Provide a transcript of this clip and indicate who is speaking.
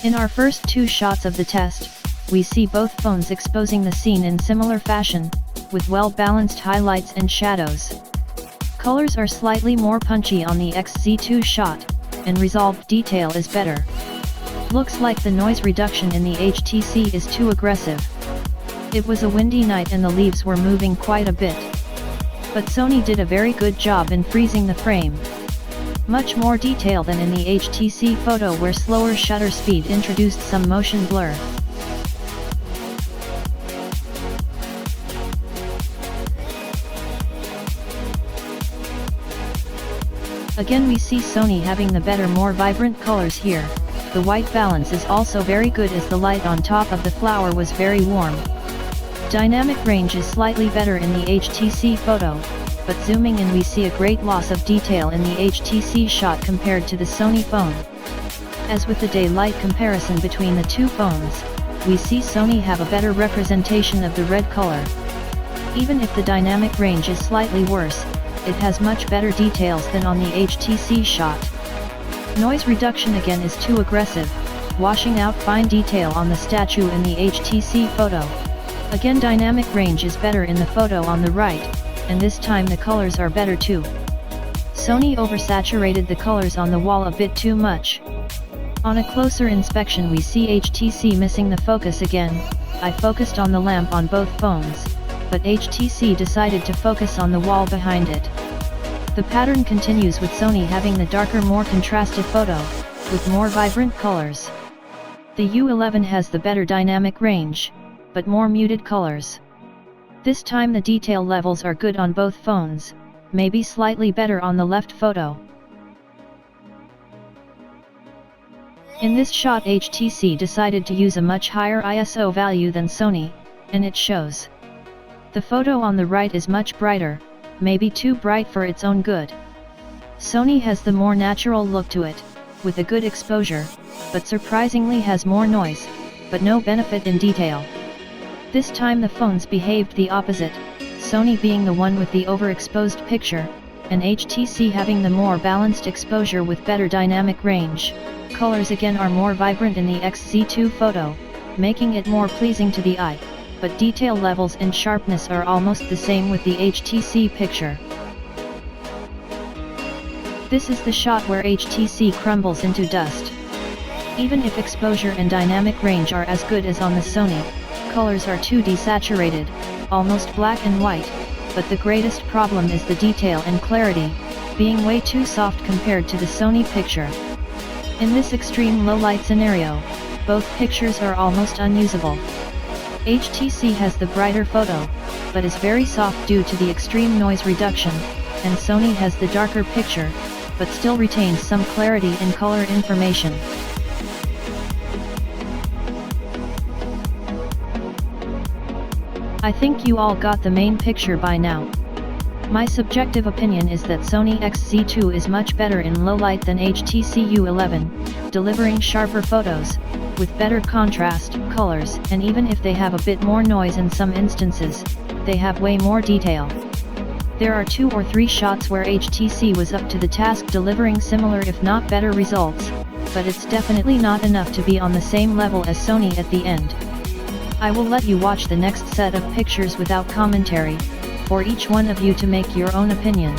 Speaker 1: In our first two shots of the test, we see both phones exposing the scene in similar fashion, with well-balanced highlights and shadows. Colors are slightly more punchy on the XZ2 shot, and resolved detail is better. Looks like the noise reduction in the HTC is too aggressive. It was a windy night and the leaves were moving quite a bit. But Sony did a very good job in freezing the frame. Much more detail than in the HTC photo where slower shutter speed introduced some motion blur. Again we see Sony having the better, more vibrant colors here. The white balance is also very good as the light on top of the flower was very warm. Dynamic range is slightly better in the HTC photo, but zooming in we see a great loss of detail in the HTC shot compared to the Sony phone. As with the daylight comparison between the two phones, we see Sony have a better representation of the red color. Even if the dynamic range is slightly worse, it has much better details than on the HTC shot. Noise reduction again is too aggressive, washing out fine detail on the statue in the HTC photo. Again dynamic range is better in the photo on the right, and this time the colors are better too. Sony oversaturated the colors on the wall a bit too much. On a closer inspection we see HTC missing the focus again. I focused on the lamp on both phones, but HTC decided to focus on the wall behind it. The pattern continues with Sony having the darker, more contrasted photo, with more vibrant colors. The U11 has the better dynamic range, but more muted colors. This time the detail levels are good on both phones, maybe slightly better on the left photo. In this shot HTC decided to use a much higher ISO value than Sony, and it shows. The photo on the right is much brighter, maybe too bright for its own good. Sony has the more natural look to it, with a good exposure, but surprisingly has more noise, but no benefit in detail. This time the phones behaved the opposite, Sony being the one with the overexposed picture, and HTC having the more balanced exposure with better dynamic range. Colors again are more vibrant in the XZ2 photo, making it more pleasing to the eye, but detail levels and sharpness are almost the same with the HTC picture. This is the shot where HTC crumbles into dust. Even if exposure and dynamic range are as good as on the Sony, colors are too desaturated, almost black and white, but the greatest problem is the detail and clarity, being way too soft compared to the Sony picture. In this extreme low light scenario, both pictures are almost unusable. HTC has the brighter photo, but is very soft due to the extreme noise reduction, and Sony has the darker picture, but still retains some clarity and color information. I think you all got the main picture by now. My subjective opinion is that Sony XZ2 is much better in low light than HTC U11, delivering sharper photos, with better contrast, colors, and even if they have a bit more noise in some instances, they have way more detail. There are 2 or 3 shots where HTC was up to the task delivering similar if not better results, but it's definitely not enough to be on the same level as Sony at the end. I will let you watch the next set of pictures without commentary, for each one of you to make your own opinion.